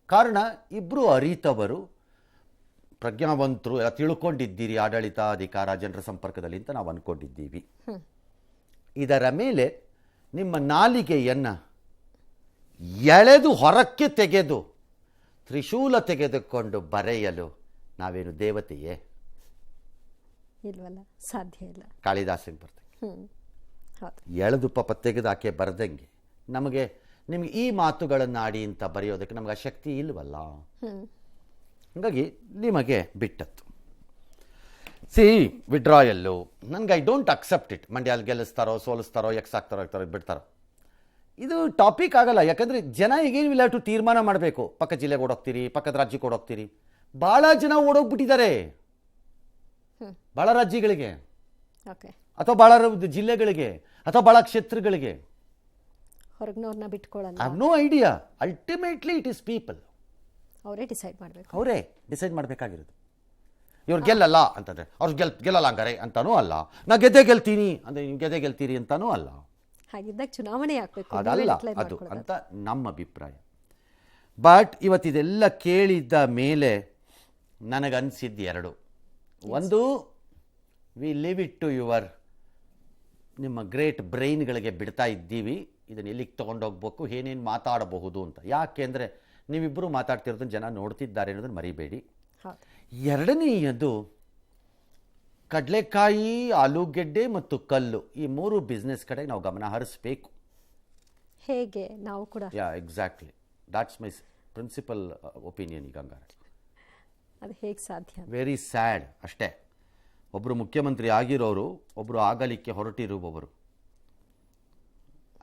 ಕಾರಣ ಇಬ್ಬರು ಅರಿತವರು, ಪ್ರಜ್ಞಾವಂತರು, ಎಲ್ಲ ತಿಳ್ಕೊಂಡಿದ್ದೀರಿ ಆಡಳಿತ, ಅಧಿಕಾರ, ಜನರ ಸಂಪರ್ಕದಲ್ಲಿ ಅಂತ ನಾವು ಅಂದ್ಕೊಂಡಿದ್ದೀವಿ. ಇದರ ಮೇಲೆ ನಿಮ್ಮ ನಾಲಿಗೆಯನ್ನು ಎಳೆದು ಹೊರಕ್ಕೆ ತೆಗೆದು ತ್ರಿಶೂಲ ತೆಗೆದುಕೊಂಡು ಬರೆಯಲು ನಾವೇನು ದೇವತೆಯೇ? ಇಲ್ವಲ್ಲ, ಸಾಧ್ಯ ಇಲ್ಲ. ಕಾಳಿದಾಸಂಗೆ ಬರ್ತದೆ, ಹೌದು. ಎಳೆದು ಪಾಪ ತೆಗೆದು ಆಕೆ ಬರೆದಂಗೆ ನಿಮಗೆ ಈ ಮಾತುಗಳನ್ನು ಆಡಿ ಅಂತ ಬರೆಯೋದಕ್ಕೆ ನಮಗೆ ಆ ಶಕ್ತಿ ಇಲ್ವಲ್ಲ. ಹಾಗಾಗಿ ನಿಮಗೆ ಬಿಟ್ಟದ್ದು. ವಿಡ್ರಾಯಲ್ಲು ನನಗೆ ಐ ಡೋಂಟ್ ಅಕ್ಸೆಪ್ಟ್ ಇಟ್. ಮಂಡ್ಯಲ್ಲಿ ಗೆಲ್ಲಿಸ್ತಾರೋ, ಸೋಲಿಸ್ತಾರೋ, ಎಕ್ಸ್ ಆಗ್ತಾರೋ ಬಿಡ್ತಾರೋ, ಇದು ಟಾಪಿಕ್ ಆಗಲ್ಲ. ಯಾಕಂದರೆ ಜನ ಈಗೇನು ಇಲ್ಲ, ಟು ತೀರ್ಮಾನ ಮಾಡಬೇಕು. ಪಕ್ಕ ಜಿಲ್ಲೆಗೆ ಓಡೋಗ್ತೀರಿ, ಪಕ್ಕದ ರಾಜ್ಯಕ್ಕೆ ಓಡೋಗ್ತೀರಿ. ಭಾಳ ಜನ ಓಡೋಗ್ಬಿಟ್ಟಿದ್ದಾರೆ, ಭಾಳ ರಾಜ್ಯಗಳಿಗೆ, ಅಥವಾ ಭಾಳ ಜಿಲ್ಲೆಗಳಿಗೆ, ಅಥವಾ ಭಾಳ ಕ್ಷೇತ್ರಗಳಿಗೆ. ಹೊರಗಿನವ್ರನ್ನ ಬಿಟ್ಕೊಳ್ಳಲ್ಲ. I have no idea. Ultimately it is people. ಅವರೇ ಡಿಸೈಡ್ ಮಾಡಬೇಕಾಗಿರೋದು. ಇವ್ರು ಗೆಲ್ಲಲ್ಲ ಅಂತಂದರೆ ಅವ್ರು ಗೆಲ್ಲಲ್ಲ ಹಂಗಾರೆ ಅಂತಾನೂ ಅಲ್ಲ, ನಾ ಗೆಲ್ತೀನಿ ಅಂದರೆ ನೀವು ಗೆಲ್ತೀರಿ ಅಂತಾನೂ ಅಲ್ಲ. ಹಾಗಿದ್ದಾಗ ಚುನಾವಣೆ ಆಗಬೇಕು, ಅದಲ್ಲ ಅದು ಅಂತ ನಮ್ಮ ಅಭಿಪ್ರಾಯ. ಬಟ್ ಇವತ್ತಿದೆಲ್ಲ ಕೇಳಿದ್ದ ಮೇಲೆ ನನಗನ್ಸಿದ್ದು ಎರಡು. ಒಂದು, ವಿ ಲಿವ್ ಇಟ್ ಟು ನಿಮ್ಮ ಗ್ರೇಟ್ ಬ್ರೈನ್ಗಳಿಗೆ ಬಿಡ್ತಾ ಇದ್ದೀವಿ, ಇದನ್ನು ಎಲ್ಲಿಗೆ ತೊಗೊಂಡೋಗ್ಬೇಕು, ಏನೇನು ಮಾತಾಡಬಹುದು ಅಂತ. ಯಾಕೆಂದರೆ ನೀವಿಬ್ಬರು ಮಾತಾಡ್ತಿರೋದನ್ನು ಜನ ನೋಡ್ತಿದ್ದಾರೆ ಅನ್ನೋದನ್ನು ಮರಿಬೇಡಿ. ಎರಡನೆಯದು, ಕಡಲೆಕಾಯಿ, ಆಲೂಗೆಡ್ಡೆ ಮತ್ತು ಕಲ್ಲು, ಈ ಮೂರು ಬಿಸ್ನೆಸ್ ಕಡೆ ನಾವು ಗಮನ ಹರಿಸಬೇಕು. ಹೇಗೆ ನಾವು ಕೂಡ exactly, that's my principal opinion. ಈಗ ಹಂಗಾರೆ ಅದು ಹೇಗೆ ಸಾಧ್ಯ? ವೆರಿ ಸ್ಯಾಡ್ ಅಷ್ಟೇ. ಒಬ್ಬರು ಮುಖ್ಯಮಂತ್ರಿ ಆಗಿರೋರು, ಒಬ್ಬರು ಆಗಲಿಕ್ಕೆ ಹೊರಟಿರುವವರು.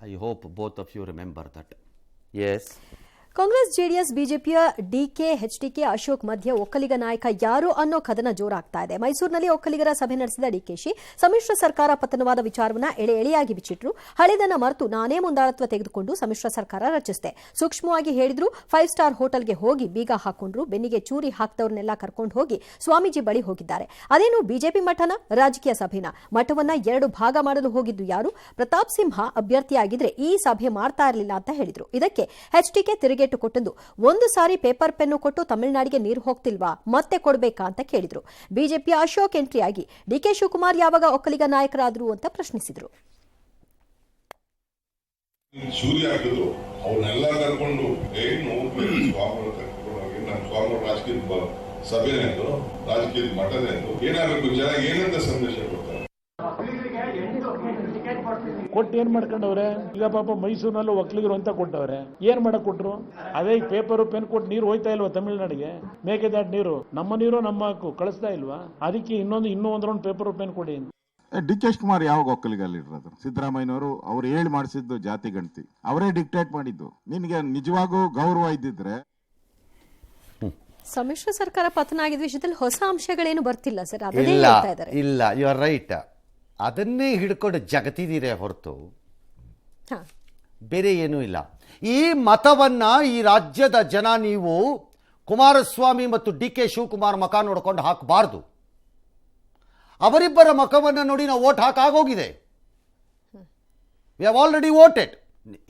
I hope both of you remember that. Yes, Congress JDS ಬಿಜೆಪಿಯ ಡಿಕೆ ಎಚ್ಡಿಕೆ ಅಶೋಕ್ ಮಧ್ಯೆ ಒಕ್ಕಲಿಗ ನಾಯಕ ಯಾರು ಅನ್ನೋ ಕದನ ಜೋರಾಗ್ತಾ ಇದೆ. ಮೈಸೂರಿನಲ್ಲಿ ಒಕ್ಕಲಿಗರ ಸಭೆ ನಡೆಸಿದ ಡಿಕೆಶಿ ಸಮ್ಮಿಶ್ರ ಸರ್ಕಾರ ಪತನವಾದ ವಿಚಾರವನ್ನ ಎಳೆಯಾಗಿ ಬಿಚ್ಚಿಟ್ರು. ಹಳೆದನ್ನ ಮರೆತು ನಾನೇ ಮುಂದಾಳತ್ವ ತೆಗೆದುಕೊಂಡು ಸಮ್ಮಿಶ್ರ ಸರ್ಕಾರ ರಚಿಸಿದೆ. ಸೂಕ್ಷ್ಮವಾಗಿ ಹೇಳಿದ್ರು, 5 ಸ್ಟಾರ್ ಹೋಟೆಲ್ಗೆ ಹೋಗಿ ಬೀಗ ಹಾಕೊಂಡ್ರು. ಬೆನ್ನಿಗೆ ಚೂರಿ ಹಾಕ್ದವ್ರನ್ನೆಲ್ಲ ಕರ್ಕೊಂಡು ಹೋಗಿ ಸ್ವಾಮೀಜಿ ಬಳಿ ಹೋಗಿದ್ದಾರೆ. ಅದೇನು ಬಿಜೆಪಿ ಮಠನ, ರಾಜಕೀಯ ಸಭೆನ? ಮಠವನ್ನ 2 ಭಾಗ ಮಾಡಲು ಹೋಗಿದ್ದು ಯಾರು? ಪ್ರತಾಪ್ ಸಿಂಹ ಅಭ್ಯರ್ಥಿಯಾಗಿದ್ರೆ ಈ ಸಭೆ ಮಾಡ್ತಾ ಇರಲಿಲ್ಲ ಅಂತ ಹೇಳಿದ್ರು. ಇದಕ್ಕೆ ಎಚ್ಡಿಕೆ ತಿರುಗೇಟು ಕೊಟ್ಟದ್ದು, ಒಂದು ಸಾರಿ ಪೇಪರ್ ಪೆನ್ನು ಕೊಟ್ಟು ತಮಿಳುನಾಡಿಗೆ ನೀರು ಹೋಗ್ತಿಲ್ವಾ, ಮತ್ತೆ ಕೊಡಬೇಕಾ ಅಂತ ಕೇಳಿದ್ರು. ಬಿಜೆಪಿಯ ಅಶೋಕ್ ಎಂಟ್ರಿಯಾಗಿ ಡಿಕೆ ಶಿವಕುಮಾರ್ ಯಾವಾಗ ಒಕ್ಕಲಿಗ ನಾಯಕರಾದ್ರು ಅಂತ ಪ್ರಶ್ನಿಸಿದ್ರು. ಚೂರಿ ಹಾಕಿದ್ರು, ಅವ್ರನ್ನೆಲ್ಲ ಕರ್ಕೊಂಡು ಸ್ವಾಮಿ ರಾಜಕೀಯ ಸಭೆನೇದು, ರಾಜಕೀಯ ಮಠನೇದು, ಏನಾಗಬೇಕು, ಜನ ಏನಂತ ಸಂದೇಶ ಕೊಡ್ತಾರೆ? ಕೊಟ್ಟು ಏನ್ ಮಾಡ್ಕೊಂಡವ್ರೆ? ಈಗ ಪಾಪ ಮೈಸೂರಿನಲ್ಲೂ ಒಕ್ಕಲಿಗರು ಅಂತ ಕೊಟ್ಟವ್ರೆ, ಏನ್ ಮಾಡಕ್ ಕೊಟ್ರು? ಅದೇ ಪೇಪರ್ ಪೆನ್ ಕೊಟ್ಟು ನೀರು ಹೋಯ್ತಾ ಇಲ್ವಾ ತಮಿಳ್ನಾಡಿಗೆ? ಮೇಕೆದಾಟು ನೀರು ನಮ್ಮ ನೀರು ನಮ್ಮ ಹಕ್ಕು ಕಳಿಸ್ತಾ ಇಲ್ವಾ? ಅದಕ್ಕೆ ಇನ್ನೂ ಒಂದು ರೌಂಡ್ ಪೇಪರ್ ಪೆನ್ ಕೊಡಿ. ಡಿ ಕೆ ಶಿವಕುಮಾರ್ ಯಾವಾಗ ಒಕ್ಕಲಿಗಲ್ಲಿ ಇರೋದು? ಸಿದ್ದರಾಮಯ್ಯನವರು ಅವ್ರು ಹೇಳಿ ಮಾಡಿಸಿದ್ದು ಜಾತಿ ಗಣತಿ, ಅವರೇ ಡಿಕ್ಟೇಟ್ ಮಾಡಿದ್ದು. ನಿನ್ಗೆ ನಿಜವಾಗೂ ಗೌರವ ಇದ್ದಿದ್ರೆ ಸಮ್ಮಿಶ್ರ ಸರ್ಕಾರ ಪತನ ಆಗಿದ ವಿಷಯದಲ್ಲಿ ಹೊಸ ಅಂಶಗಳೇನು ಬರ್ತಿಲ್ಲ ಸರ್. ಇಲ್ಲ, ಯು ಆರ್ ರೈಟ್. ಅದನ್ನೇ ಹಿಡ್ಕೊಂಡು ಜಗತ್ತಿದ್ದೀರೇ ಹೊರತು ಬೇರೆ ಏನೂ ಇಲ್ಲ. ಈ ಮತವನ್ನ ಈ ರಾಜ್ಯದ ಜನ ನೀವು ಕುಮಾರಸ್ವಾಮಿ ಮತ್ತು ಡಿ ಕೆ ಶಿವಕುಮಾರ್ ಮಕ ನೋಡ್ಕೊಂಡು ಹಾಕಬಾರ್ದು. ಅವರಿಬ್ಬರ ಮಕವನ್ನು ನೋಡಿ ನಾವು ವೋಟ್ ಹಾಕಾಗೋಗಿದೆ. We have already voted.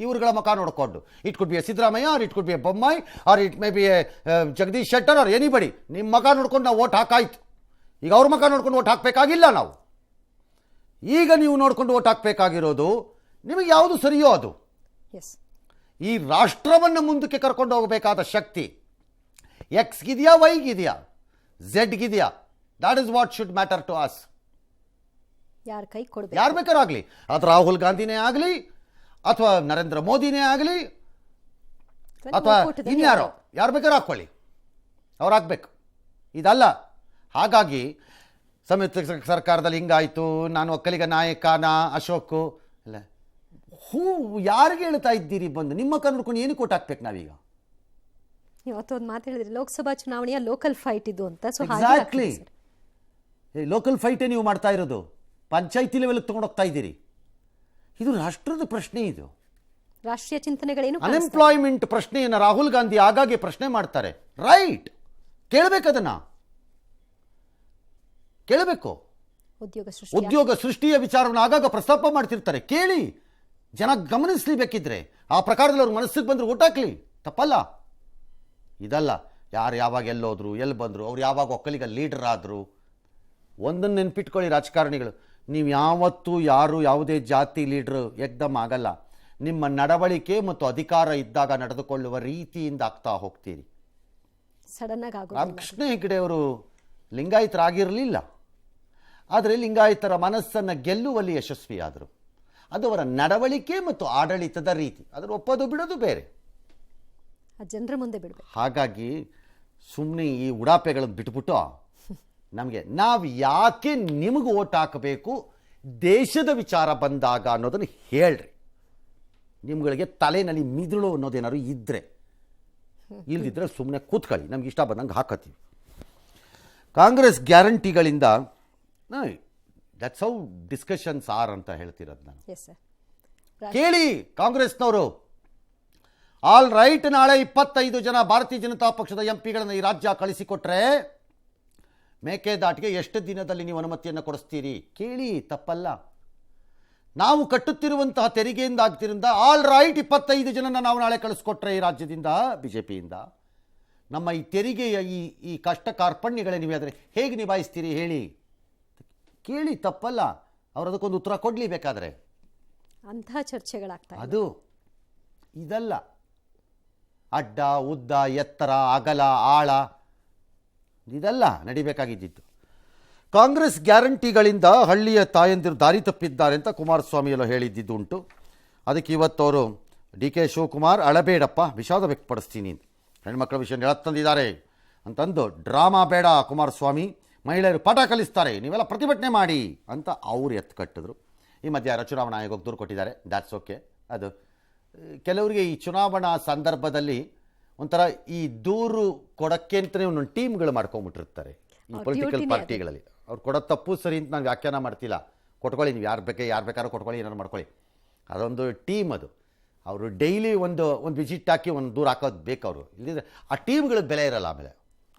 ಇವ್ರುಗಳ ಮಕ ನೋಡಿಕೊಂಡು, it could be a Siddaramaiah, or it could be a Bommai, or it may be a Jagadish Shettar, or anybody. ನಿಮ್ಮ ಮಕ ನೋಡ್ಕೊಂಡು ನಾವು ವೋಟ್ ಹಾಕಾಯ್ತು. ಈಗ ಅವ್ರ ಮಕ ನೋಡ್ಕೊಂಡು ವೋಟ್ ಹಾಕಬೇಕಾಗಿಲ್ಲ ನಾವು. ಈಗ ನೀವು ನೋಡ್ಕೊಂಡು ವೋಟ್ ಹಾಕಬೇಕಾಗಿರೋದು ನಿಮಗೆ ಯಾವುದು ಸರಿಯೋ ಅದು. ಈ ರಾಷ್ಟ್ರವನ್ನು ಮುಂದಕ್ಕೆ ಕರ್ಕೊಂಡು ಹೋಗಬೇಕಾದ ಶಕ್ತಿ ಎಕ್ಸ್ಗಿದೆಯಾ ವೈಗಿದೆಯಾ ಝೆಡ್ಗಿದೆಯಾ? That is what should matter to us. ಯಾರ ಕೈ ಕೊಡ್ಬೇಕು? ಯಾರು ಬೇಕಾದ್ರೂ ಆಗಲಿ, ಅದು ರಾಹುಲ್ ಗಾಂಧಿನೇ ಆಗಲಿ ಅಥವಾ ನರೇಂದ್ರ ಮೋದಿನೇ ಆಗಲಿ ಅಥವಾ ಇನ್ಯಾರೋ, ಯಾರು ಬೇಕಾದ್ರೂ ಹಾಕ್ಕೊಳ್ಳಿ, ಅವ್ರು ಹಾಕ್ಬೇಕು. ಇದಲ್ಲ. ಹಾಗಾಗಿ ಸಂಯುಕ್ತ ಸರ್ಕಾರದಲ್ಲಿ ಹಿಂಗಾಯಿತು, ನಾನು ಒಕ್ಕಲಿಗ ನಾಯಕನ ಅಶೋಕ್ ಅಲ್ಲ, ಯಾರಿಗೆ ಹೇಳ್ತಾ ಇದ್ದೀರಿ ಬಂದು? ನಿಮ್ಮ ಕನ್ನಡ್ಕೊಂಡು ಏನಕ್ಕೆ ಕೊಟ್ಟು ಹಾಕ್ಬೇಕು ನಾವೀಗ? ಇವತ್ತು ಒಂದು ಮಾತು ಹೇಳಿದ್ರಿ, ಲೋಕಸಭಾ ಚುನಾವಣೆಯ ಲೋಕಲ್ ಫೈಟ್ ಇದು ಅಂತ. ಸೊ ಎಕ್ಸಾಕ್ಟ್ಲಿ, ಲೋಕಲ್ ಫೈಟೇ ನೀವು ಮಾಡ್ತಾ ಇರೋದು, ಪಂಚಾಯತಿ ಲೆವೆಲ್ಗೆ ತೊಗೊಂಡೋಗ್ತಾ ಇದ್ದೀರಿ. ಇದು ರಾಷ್ಟ್ರದ ಪ್ರಶ್ನೆ. ಇದು ರಾಷ್ಟ್ರೀಯ ಚಿಂತನೆಗಳೇನು? ಅನ್ಎಂಪ್ಲಾಯ್ಮೆಂಟ್ ಪ್ರಶ್ನೆಯನ್ನು ರಾಹುಲ್ ಗಾಂಧಿ ಆಗಾಗ್ಗೆ ಪ್ರಶ್ನೆ ಮಾಡ್ತಾರೆ. ರೈಟ್, ಕೇಳಬೇಕದನ್ನ, ಕೇಳಬೇಕು. ಉದ್ಯೋಗ ಸೃಷ್ಟಿಯ ವಿಚಾರವನ್ನು ಆಗಾಗ ಪ್ರಸ್ತಾಪ ಮಾಡ್ತಿರ್ತಾರೆ, ಕೇಳಿ, ಜನ ಗಮನಿಸ್ಲಿ. ಬೇಕಿದ್ರೆ ಆ ಪ್ರಕಾರದಲ್ಲಿ ಅವ್ರ ಮನಸ್ಸಿಗೆ ಬಂದ್ರು ಓಟ್ ಹಾಕ್ಲಿ, ತಪ್ಪಲ್ಲ. ಇದಲ್ಲ, ಯಾರು ಯಾವಾಗ ಎಲ್ಲೋದ್ರು, ಎಲ್ಲಿ ಬಂದರು, ಅವ್ರು ಯಾವಾಗ ಒಕ್ಕಲಿಗ ಲೀಡರ್ ಆದರು. ಒಂದನ್ನು ನೆನ್ಪಿಟ್ಕೊಳ್ಳಿ ರಾಜಕಾರಣಿಗಳು, ನೀವು ಯಾವತ್ತೂ ಯಾರು ಯಾವುದೇ ಜಾತಿ ಲೀಡ್ರು ಏಕ್ದಮ್ ಆಗಲ್ಲ. ನಿಮ್ಮ ನಡವಳಿಕೆ ಮತ್ತು ಅಧಿಕಾರ ಇದ್ದಾಗ ನಡೆದುಕೊಳ್ಳುವ ರೀತಿಯಿಂದ ಆಗ್ತಾ ಹೋಗ್ತೀರಿ. ಸಡನ್ ಆಗಿ ರಾಮಕೃಷ್ಣ ಹೆಗಡೆ ಅವರು ಲಿಂಗಾಯತರಾಗಿರಲಿಲ್ಲ, ಆದರೆ ಲಿಂಗಾಯತರ ಮನಸ್ಸನ್ನು ಗೆಲ್ಲುವಲ್ಲಿ ಯಶಸ್ವಿಯಾದರು. ಅದು ಅವರ ನಡವಳಿಕೆ ಮತ್ತು ಆಡಳಿತದ ರೀತಿ. ಅದರ ಒಪ್ಪೋದು ಬಿಡೋದು ಬೇರೆ, ಜನರ ಮುಂದೆ ಬಿಡಬೇಕು. ಹಾಗಾಗಿ ಸುಮ್ಮನೆ ಈ ಉಡಾಪೆಗಳನ್ನು ಬಿಟ್ಬಿಟ್ಟು ನಮಗೆ ನಾವು ಯಾಕೆ ನಿಮಗೆ ಓಟ್ ಹಾಕಬೇಕು ದೇಶದ ವಿಚಾರ ಬಂದಾಗ ಅನ್ನೋದನ್ನು ಹೇಳ್ರಿ. ನಿಮ್ಗಳಿಗೆ ತಲೆನಲ್ಲಿ ಮಿದುಳು ಅನ್ನೋದೇನಾದ್ರು ಇದ್ದರೆ, ಇಲ್ದಿದ್ರೆ ಸುಮ್ಮನೆ ಕೂತ್ಕೊಳ್ಳಿ, ನಮ್ಗೆ ಇಷ್ಟ ಬಂದಂಗೆ ಹಾಕತ್ತೀವಿ. ಕಾಂಗ್ರೆಸ್ ಗ್ಯಾರಂಟಿಗಳಿಂದ ದಟ್ಸ್ ಹೌ ಡಿಸ್ಕಷನ್ಸ್ ಆರ್ ಅಂತ ಹೇಳ್ತಿರೋದು ನಾನು. ಕೇಳಿ ಕಾಂಗ್ರೆಸ್ನವರು, ಆಲ್ ರೈಟ್, ನಾಳೆ 25 ಜನ ಭಾರತೀಯ ಜನತಾ ಪಕ್ಷದ ಎಂಪಿಗಳನ್ನು ಈ ರಾಜ್ಯ ಕಳಿಸಿಕೊಟ್ರೆ ಮೇಕೆದಾಟಿಗೆ ಎಷ್ಟು ದಿನದಲ್ಲಿ ನೀವು ಅನುಮತಿಯನ್ನು ಕೊಡಿಸ್ತೀರಿ? ಕೇಳಿ, ತಪ್ಪಲ್ಲ. ನಾವು ಕಟ್ಟುತ್ತಿರುವಂತಹ ತೆರಿಗೆಯಿಂದ ಆಗ್ತಿರಿಂದ ಆಲ್ ರೈಟ್ 25 ಜನನ ನಾವು ನಾಳೆ ಕಳಿಸ್ಕೊಟ್ರೆ ಈ ರಾಜ್ಯದಿಂದ, ಬಿಜೆಪಿಯಿಂದ, ನಮ್ಮ ಈ ತೆರಿಗೆಯ ಈ ಕಷ್ಟ ಕಾರ್ಪಣ್ಯಗಳೇ ನೀವು ಆದರೆ ಹೇಗೆ ನಿಭಾಯಿಸ್ತೀರಿ ಹೇಳಿ? ಕೇಳಿ, ತಪ್ಪಲ್ಲ. ಅವರು ಅದಕ್ಕೊಂದು ಉತ್ತರ ಕೊಡಲಿ ಬೇಕಾದರೆ. ಅಂತಹ ಚರ್ಚೆಗಳಾಗ್ತವೆ. ಅದು ಇದಲ್ಲ. ಅಡ್ಡ ಉದ್ದ ಎತ್ತರ ಅಗಲ ಆಳ ಇದೆಲ್ಲ ನಡಿಬೇಕಾಗಿದ್ದಿತ್ತು. ಕಾಂಗ್ರೆಸ್ ಗ್ಯಾರಂಟಿಗಳಿಂದ ಹಳ್ಳಿಯ ತಾಯಂದಿರು ದಾರಿ ತಪ್ಪಿದ್ದಾರೆ ಅಂತ ಕುಮಾರಸ್ವಾಮಿ ಎಲ್ಲ ಹೇಳಿದ್ದಿದ್ದು ಉಂಟು. ಅದಕ್ಕೆ ಇವತ್ತವರು ಡಿ ಕೆ ಶಿವಕುಮಾರ್ ಅಳಬೇಡಪ್ಪ, ವಿಷಾದ ವ್ಯಕ್ತಪಡಿಸ್ತೀನಿ, ಹೆಣ್ಮಕ್ಳ ವಿಷಯ ಹೇಳತ್ತಂದಿದ್ದಾರೆ ಅಂತಂದು ಡ್ರಾಮಾ ಬೇಡ ಕುಮಾರಸ್ವಾಮಿ, ಮಹಿಳೆಯರು ಪಾಠ ಕಲಿಸ್ತಾರೆ, ನೀವೆಲ್ಲ ಪ್ರತಿಭಟನೆ ಮಾಡಿ ಅಂತ ಅವರು ಎತ್ಕಟ್ಟಿದ್ರು. ಈ ಮಧ್ಯೆ ಯಾರೋ ಚುನಾವಣಾ ಆಯೋಗಕ್ಕೆ ದೂರು ಕೊಟ್ಟಿದ್ದಾರೆ. That's okay. ಅದು ಕೆಲವರಿಗೆ ಈ ಚುನಾವಣಾ ಸಂದರ್ಭದಲ್ಲಿ ಒಂಥರ ಈ ದೂರು ಕೊಡೋಕ್ಕೆ ಅಂತಲೇ ಒಂದೊಂದು ಟೀಮ್ಗಳು ಮಾಡ್ಕೊಂಬಿಟ್ಟಿರ್ತಾರೆ ಈ ಪೊಲಿಟಿಕಲ್ ಪಾರ್ಟಿಗಳಲ್ಲಿ. ಅವ್ರು ಕೊಡೋದು ತಪ್ಪು ಸರಿ ಅಂತ ನಾನು ವ್ಯಾಖ್ಯಾನ ಮಾಡ್ತಿಲ್ಲ, ಕೊಟ್ಕೊಳ್ಳಿ, ನೀವು ಯಾರು ಬೇಕಾದ್ರೂ ಕೊಟ್ಕೊಳ್ಳಿ, ಏನಾರು ಮಾಡ್ಕೊಳ್ಳಿ. ಅದೊಂದು ಟೀಮ್, ಅದು ಅವರು ಡೈಲಿ ಒಂದು ವಿಸಿಟ್ ಹಾಕಿ ಒಂದು ದೂರ ಹಾಕೋದು ಬೇಕು ಅವರು. ಇಲ್ಲಿದ್ರೆ ಆ ಟೀಮ್ಗಳಿಗೆ ಬೆಲೆ ಇರಲ್ಲ. ಆಮೇಲೆ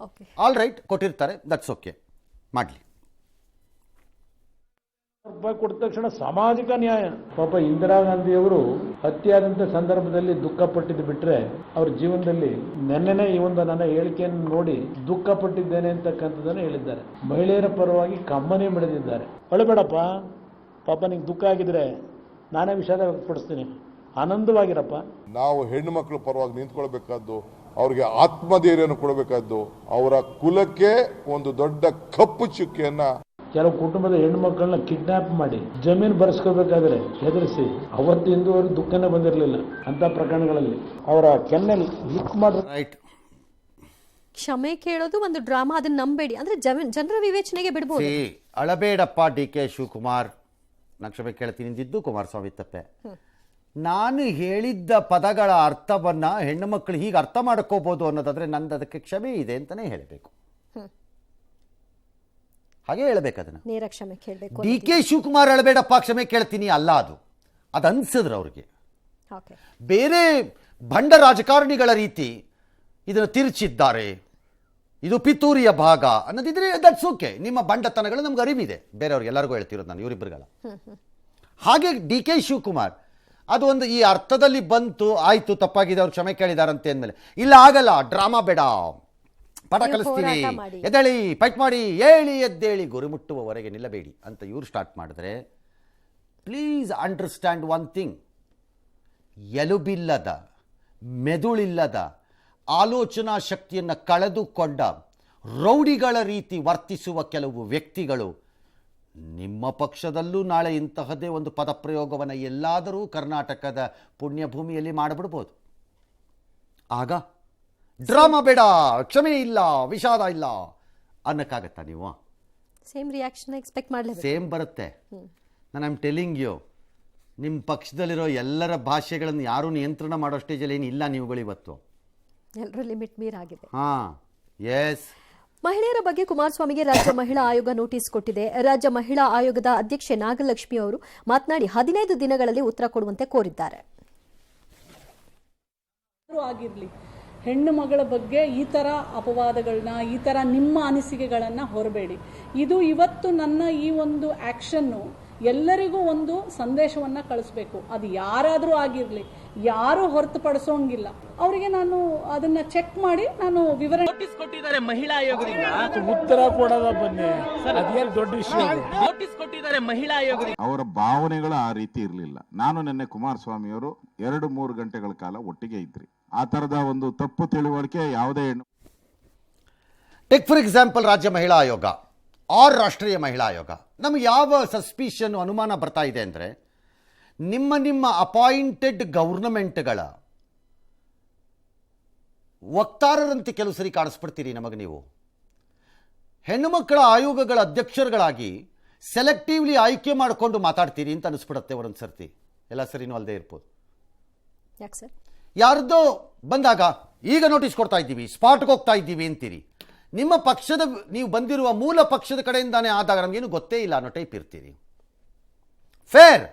ಆಲ್ ರೈಟ್ ಕೊಟ್ಟಿರ್ತಾರೆ, ದಟ್ಸ್ ಓಕೆ, ಮಾಡಲಿ. ರೂಪಾಯಿ ಕೊಟ್ಟ ತಕ್ಷಣ ಸಾಮಾಜಿಕ ನ್ಯಾಯ. ಪಾಪ ಇಂದಿರಾ ಗಾಂಧಿಯವರು ಹತ್ಯೆಯಾದಂಥ ಸಂದರ್ಭದಲ್ಲಿ ದುಃಖ ಪಟ್ಟಿದ್ದು ಬಿಟ್ರೆ ಅವ್ರ ಜೀವನದಲ್ಲಿ ನೆನ್ನೆನೇ ಈ ಒಂದು ನನ್ನ ಹೇಳಿಕೆಯನ್ನು ನೋಡಿ ದುಃಖ ಪಟ್ಟಿದ್ದೇನೆ ಅಂತಕ್ಕಂಥದ್ದನ್ನು ಹೇಳಿದ್ದಾರೆ. ಮಹಿಳೆಯರ ಪರವಾಗಿ ಕಮ್ಮನೆ ಮಿಡಿದಿದ್ದಾರೆ. ಅಳಬೇಡಪ್ಪ, ಪಾಪ ನಿಂಗೆ ದುಃಖ ಆಗಿದ್ರೆ ನಾನೇ ವಿಷಾದ ವ್ಯಕ್ತಪಡಿಸ್ತೀನಿ, ಆನಂದವಾಗಿರಪ್ಪ. ನಾವು ಹೆಣ್ಣು ಮಕ್ಕಳ ಪರವಾಗಿ ನಿಂತ್ಕೊಳ್ಬೇಕಾದ್ದು, ಅವ್ರಿಗೆ ಆತ್ಮಧೈರ್ಯನ ಕೊಡಬೇಕಾದ್ದು, ಅವರ ಕುಲಕ್ಕೆ ಒಂದು ದೊಡ್ಡ ಕಪ್ಪು ಚುಕ್ಕಿಯನ್ನ. ಕೆಲವು ಕುಟುಂಬದ ಹೆಣ್ಣು ಮಕ್ಕಳನ್ನ ಕಿಡ್ನಾಪ್ ಮಾಡಿ ಜಮೀನು ಬರೆಸ್ಕೋಬೇಕಾದ್ರೆ ಹೆದರಿಸಿ ಅವತ್ತು ಇಂದುವರೆಗೂ ದುಃಖನೇ ಬಂದಿರಲಿಲ್ಲ. ಅಂತ ಪ್ರಕರಣಗಳಲ್ಲಿ ಅವರ ಕೆನ್ನೆ ಲಿಕ್ ಮಾಡಿ ರೈಟ್, ಕ್ಷಮೆ ಕೇಳೋದು ಒಂದು ಡ್ರಾಮಾ, ಅದನ್ನ ನಂಬೇಡಿ. ಅಂದ್ರೆ ಜನರ ವಿವೇಚನೆಗೆ ಬಿಡಬಹುದು. ಅಳಬೇಡಪ್ಪ ಡಿ ಕೆ ಶಿವಕುಮಾರ್, ನಾನು ಕ್ಷಮೆ ಕೇಳ್ತೀನಿ ಅಂದಿದ್ದು ಕುಮಾರಸ್ವಾಮಿ ತಪ್ಪೆ. ನಾನು ಹೇಳಿದ್ದ ಪದಗಳ ಅರ್ಥವನ್ನ ಹೆಣ್ಣು ಮಕ್ಕಳು ಹೀಗೆ ಅರ್ಥ ಮಾಡ್ಕೋಬಹುದು ಅನ್ನೋದಾದ್ರೆ ನಂದು ಅದಕ್ಕೆ ಕ್ಷಮೆ ಇದೆ ಅಂತಾನೆ ಹೇಳಬೇಕು. ಹಾಗೆ ಹೇಳಬೇಕು, ಅದನ್ನ ನೇರ ಕ್ಷಮೆ ಕೇಳಬೇಕು. ಡಿ ಕೆ ಶಿವಕುಮಾರ್ ಅಳಬೇಡಪ್ಪ ಕ್ಷಮೆ ಕೇಳ್ತೀನಿ ಅಲ್ಲ, ಅದು ಅನ್ಸಿದ್ರು ಅವ್ರಿಗೆ. ಬೇರೆ ಭಂಡ ರಾಜಕಾರಣಿಗಳ ರೀತಿ ಇದನ್ನು ತಿರುಚಿದ್ದಾರೆ, ಇದು ಪಿತೂರಿಯ ಭಾಗ ಅನ್ನೋದಿದ್ರೆ ದಟ್ಸ್ ಓಕೆ. ನಿಮ್ಮ ಬಂಡತನಗಳು ನಮ್ಗೆ ಅರಿವಿದೆ, ಬೇರೆಯವ್ರಿಗೆ ಎಲ್ಲರಿಗೂ ಹೇಳ್ತಿರೋದು ನಾನು, ಇವರಿಬ್ಬರಿಗಲ್ಲ. ಹಾಗೆ ಡಿ ಕೆ ಶಿವಕುಮಾರ್ ಅದು ಒಂದು ಈ ಅರ್ಥದಲ್ಲಿ ಬಂತು, ಆಯ್ತು ತಪ್ಪಾಗಿದೆ, ಅವ್ರು ಕ್ಷಮೆ ಕೇಳಿದಾರಂತೆ ಅಂದಮೇಲೆ ಇಲ್ಲ ಆಗಲ್ಲ, ಡ್ರಾಮಾ ಬೇಡ, ಪಾಠ ಕಲಿಸ್ತೀನಿ, ಎದ್ದೇಳಿ ಫೈಟ್ ಮಾಡಿ, ಹೇಳಿ ಎದ್ದೇಳಿ ಗುರಿ ಮುಟ್ಟುವವರೆಗೆ ನಿಲ್ಲಬೇಡಿ ಅಂತ ಇವರು ಸ್ಟಾರ್ಟ್ ಮಾಡಿದ್ರೆ, ಪ್ಲೀಸ್ ಅಂಡರ್ಸ್ಟ್ಯಾಂಡ್ ಒನ್ ಥಿಂಗ್, ಎಲುಬಿಲ್ಲದ ಮೆದುಳಿಲ್ಲದ ಆಲೋಚನಾ ಶಕ್ತಿಯನ್ನು ಕಳೆದುಕೊಂಡ ರೌಡಿಗಳ ರೀತಿ ವರ್ತಿಸುವ ಕೆಲವು ವ್ಯಕ್ತಿಗಳು ನಿಮ್ಮ ಪಕ್ಷದಲ್ಲೂ ನಾಳೆ ಇಂತಹದ್ದೇ ಒಂದು ಪದಪ್ರಯೋಗವನ್ನು ಎಲ್ಲಾದರೂ ಕರ್ನಾಟಕದ ಪುಣ್ಯಭೂಮಿಯಲ್ಲಿ ಮಾಡಿಬಿಡ್ಬೋದು. ಆಗ ಡ್ರಾಮಾ ಬೇಡ, ಕ್ಷಮೆ ಇಲ್ಲ, ವಿಷಾದ ಇಲ್ಲ ಅನ್ನಕ್ಕಾಗತ್ತಾ ನೀವು? ಸೇಮ್ ರಿಯಾಕ್ಷನ್ ಎಕ್ಸ್ಪೆಕ್ಟ್ ಮಾಡಲೇಬೇಕು. ಸೇಮ್ ಬರುತ್ತೆ. ನಾನು ಐಮ್ ಟೆಲಿಂಗ್ ಯು, ನಿಮ್ಮ ಪಕ್ಷದಲ್ಲಿರೋ ಎಲ್ಲರ ಭಾಷೆಗಳನ್ನು ಯಾರೂ ನಿಯಂತ್ರಣ ಮಾಡೋ ಸ್ಟೇಜಲ್ಲಿ ಏನು ಇಲ್ಲ ನೀವುಗಳು ಇವತ್ತು. ಎಲ್ಲರೂ ಲಿಮಿಟ್ ಮೀರಾಗಿದೆ. ಹಾಂ, ಎಸ್. ಮಹಿಳೆಯರ ಬಗ್ಗೆ ಕುಮಾರಸ್ವಾಮಿಗೆ ರಾಜ್ಯ ಮಹಿಳಾ ಆಯೋಗ ನೋಟಿಸ್ ಕೊಟ್ಟಿದೆ. ರಾಜ್ಯ ಮಹಿಳಾ ಆಯೋಗದ ಅಧ್ಯಕ್ಷೆ ನಾಗಲಕ್ಷ್ಮಿ ಅವರು ಮಾತನಾಡಿ 15 ದಿನಗಳಲ್ಲಿ ಉತ್ತರ ಕೊಡುವಂತೆ ಕೋರಿದ್ದಾರೆ. ಆಗಿರ್ಲಿ, ಹೆಣ್ಣು ಮಗಳ ಬಗ್ಗೆ ಈ ಥರ ಅಪವಾದಗಳನ್ನ, ಈ ಥರ ನಿಮ್ಮ ಅನಿಸಿಕೆಗಳನ್ನು ಹೊರಬೇಡಿ. ಇದು ಇವತ್ತು ನನ್ನ ಈ ಒಂದು ಆ್ಯಕ್ಷನ್ನು ಎಲ್ಲರಿಗೂ ಒಂದು ಸಂದೇಶವನ್ನು ಕಳಿಸ್ಬೇಕು. ಅದು ಯಾರಾದರೂ ಆಗಿರಲಿ, ಯಾರು ಹೊರತುಪಡಿಸೋಂಗಿಲ್ಲ. ಅವರಿಗೆ ನಾನು ಅದನ್ನ ಚೆಕ್ ಮಾಡಿ ನಾನು ವಿವರಣೆ ನೋಟಿಸ್ ಕೊಟ್ಟಿದ್ದಾರೆ ಮಹಿಳಾ ಆಯೋಗದಿಂದ. ಉತ್ತರ ಕೊಡೋದ ಬನ್ನಿ, ಅದೇನು ದೊಡ್ಡ ವಿಷಯ. ನೋಟಿಸ್ ಕೊಟ್ಟಿದ್ದಾರೆ ಮಹಿಳಾ ಆಯೋಗದಿಂದ. ಅವರ ಭಾವನೆಗಳು ಆ ರೀತಿ ಇರಲಿಲ್ಲ. ನಾನು ನಿನ್ನೆ ಕುಮಾರಸ್ವಾಮಿ ಅವರು 2-3 ಗಂಟೆಗಳ ಕಾಲ ಒಟ್ಟಿಗೆ ಇದ್ರಿ. ಆ ತರದ ಒಂದು ತಪ್ಪು ತಿಳುವಳಿಕೆ ಯಾವುದೇ ಹೆಣ್ಣು. ಟೇಕ್ ಫಾರ್ ಎಕ್ಸಾಂಪಲ್ ರಾಜ್ಯ ಮಹಿಳಾ ಆಯೋಗ ಆರ್ ರಾಷ್ಟ್ರೀಯ ಮಹಿಳಾ ಆಯೋಗ. ನಮಗೆ ಯಾವ ಸಸ್ಪಿಷನ್, ಅನುಮಾನ ಬರ್ತಾ ಇದೆ ಅಂದರೆ, ನಿಮ್ಮ ಅಪಾಯಿಂಟೆಡ್ ಗೌರ್ನಮೆಂಟ್ಗಳ ವಕ್ತಾರರಂತೆ ಕೆಲವು ಸರಿ ಕಾಣಿಸ್ಬಿಡ್ತೀರಿ ನಮಗೆ. ನೀವು ಹೆಣ್ಣು ಮಕ್ಕಳ ಆಯೋಗಗಳ ಅಧ್ಯಕ್ಷರುಗಳಾಗಿ ಸೆಲೆಕ್ಟಿವ್ಲಿ ಆಯ್ಕೆ ಮಾಡಿಕೊಂಡು ಮಾತಾಡ್ತೀರಿ ಅಂತ ಅನಿಸ್ಬಿಡುತ್ತೆ ಒಂದೊಂದು ಸರ್ತಿ. ಎಲ್ಲ ಸರಿನೂ ಅಲ್ಲದೆ ಇರ್ಬೋದು. ಯಾಕೆ ಸರ್? ಯಾರ್ದೋ ಬಂದಾಗ ಈಗ ನೋಟಿಸ್ ಕೊಡ್ತಾ ಇದ್ದೀವಿ, ಸ್ಪಾಟ್ಗೆ ಹೋಗ್ತಾ ಇದ್ದೀವಿ ಅಂತೀರಿ. ನಿಮ್ಮ ಪಕ್ಷದ, ನೀವು ಬಂದಿರುವ ಮೂಲ ಪಕ್ಷದ ಕಡೆಯಿಂದಾನೇ ಆದಾಗ ನಮಗೇನು ಗೊತ್ತೇ ಇಲ್ಲ ಅನ್ನೋ ಟೈಪ್ ಇರ್ತೀರಿ. Fair,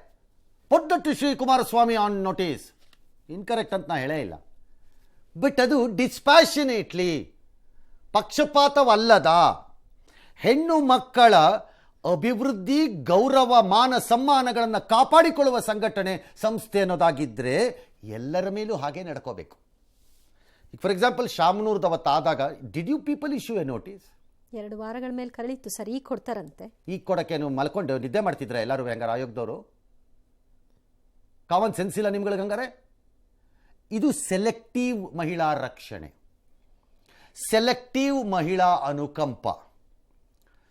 put that Shri Kumaraswamy on notice. Incorrect ಅಂತ ನಾ ಹೇಳೇ ಇಲ್ಲ. ಬಟ್ ಅದು ಡಿಸ್ಪ್ಯಾಷನೇಟ್ಲಿ, ಪಕ್ಷಪಾತವಲ್ಲದ ಹೆಣ್ಣು ಮಕ್ಕಳ ಅಭಿವೃದ್ಧಿ, ಗೌರವ, ಮಾನ ಸಮ್ಮಾನಗಳನ್ನು ಕಾಪಾಡಿಕೊಳ್ಳುವ ಸಂಘಟನೆ, ಸಂಸ್ಥೆ ಅನ್ನೋದಾಗಿದ್ದರೆ ಎಲ್ಲರ ಮೇಲೂ ಹಾಗೆ ನಡ್ಕೋಬೇಕು. ಫಾರ್ ಎಕ್ಸಾಂಪಲ್ ಶಾಮನೂರ್ದು ಅವತ್ತಾದಾಗ did you people issue a notice? 2 ವಾರಗಳ ಮೇಲೆ ಕರೆಯಿತ್ತು ಸರ್. ಈಗ ಕೊಡ್ತಾರಂತೆ. ಈಗ ಕೊಡೋಕ್ಕೆ ನೀವು ಮಲ್ಕೊಂಡು ನಿದ್ದೆ ಮಾಡ್ತಿದ್ರೆ ಎಲ್ಲರೂ ಹಂಗಾರೆ ಆಯೋಗದವರು? ಕಾಮನ್ ಸೆನ್ಸ್ ಇಲ್ಲ ನಿಮ್ಗಳಿಗೆ ಹಂಗಾರೆ? ಇದು ಸೆಲೆಕ್ಟಿವ್ ಮಹಿಳಾ ರಕ್ಷಣೆ, ಸೆಲೆಕ್ಟಿವ್ ಮಹಿಳಾ ಅನುಕಂಪ,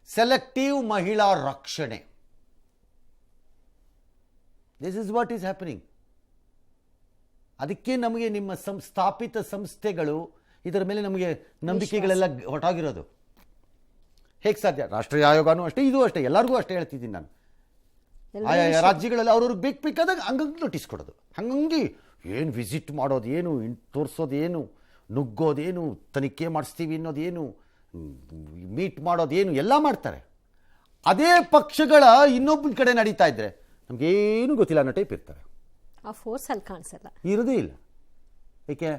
ಸೆಲೆಕ್ಟಿವ್ ಮಹಿಳಾ ರಕ್ಷಣೆ. This is what is happening. ಅದಕ್ಕೆ ನಮಗೆ ನಿಮ್ಮ ಸ್ಥಾಪಿತ ಸಂಸ್ಥೆಗಳು, ಇದರ ಮೇಲೆ ನಮಗೆ ನಂಬಿಕೆಗಳೆಲ್ಲ ಹೊರಟಾಗಿರೋದು. ಹೇಗೆ ಸಾಧ್ಯ? ರಾಷ್ಟ್ರೀಯ ಆಯೋಗನೂ ಅಷ್ಟೇ, ಇದು ಅಷ್ಟೇ, ಎಲ್ಲರಿಗೂ ಅಷ್ಟೇ ಹೇಳ್ತಿದ್ದೀನಿ ನಾನು. ಆಯಾ ರಾಜ್ಯಗಳಲ್ಲಿ ಅವ್ರವ್ರಿಗೆ ಬೇಕಾದಾಗ ಹಂಗಂಗೆ ನೋಟಿಸ್ ಕೊಡೋದು, ಹಂಗಂಗೆ ಏನು ವಿಸಿಟ್ ಮಾಡೋದು, ಏನು ತೋರಿಸೋದೇನು, ನುಗ್ಗೋದೇನು, ತನಿಖೆ ಮಾಡಿಸ್ತೀವಿ ಅನ್ನೋದೇನು, ಮೀಟ್ ಮಾಡೋದೇನು, ಎಲ್ಲ ಮಾಡ್ತಾರೆ. ಅದೇ ಪಕ್ಷಗಳ ಇನ್ನೊಬ್ಬನ ಕಡೆ ನಡೀತಾ ಇದ್ರೆ ನಮಗೇನು ಗೊತ್ತಿಲ್ಲ ಅನ್ನೋ ಟೈಪ್ ಇರ್ತಾರೆ. ಆ ಫೋರ್ಸ್ ಅಲ್ಲಿ ಕಾಣಿಸಲ್ಲ, ಇರೋದೇ ಇಲ್ಲ. ಏಕೆ?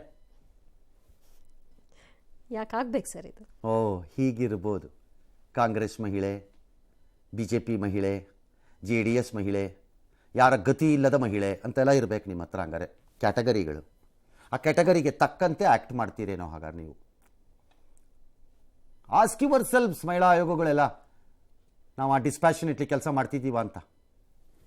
ಯಾಕಾಗ್ಬೇಕು ಸರ್ ಇದು? ಓ, ಹೀಗಿರ್ಬೋದು. ಕಾಂಗ್ರೆಸ್ ಮಹಿಳೆ, BJP ಮಹಿಳೆ, JDS ಮಹಿಳೆ, ಯಾರ ಗತಿ ಇಲ್ಲದ ಮಹಿಳೆ ಅಂತೆಲ್ಲ ಇರಬೇಕು ನಿಮ್ಮ ಹತ್ರ. ಹಂಗಾರೆ ಕ್ಯಾಟಗರಿಗಳು, ಆ ಕ್ಯಾಟಗರಿಗೆ ತಕ್ಕಂತೆ ಆ್ಯಕ್ಟ್ ಮಾಡ್ತೀರೇನೋ ಹಾಗಾದ್ರೆ ನೀವು. ಆಸ್ಕ್ ಯುವರ್ ಸೆಲ್ಫ್ಸ್, ಮಹಿಳಾ ಆಯೋಗಗಳೆಲ್ಲ ನಾವು ಆ ಡಿಸ್ಪ್ಯಾಷನೇಟ್ಲಿ ಕೆಲಸ ಮಾಡ್ತಿದ್ದೀವ ಅಂತ.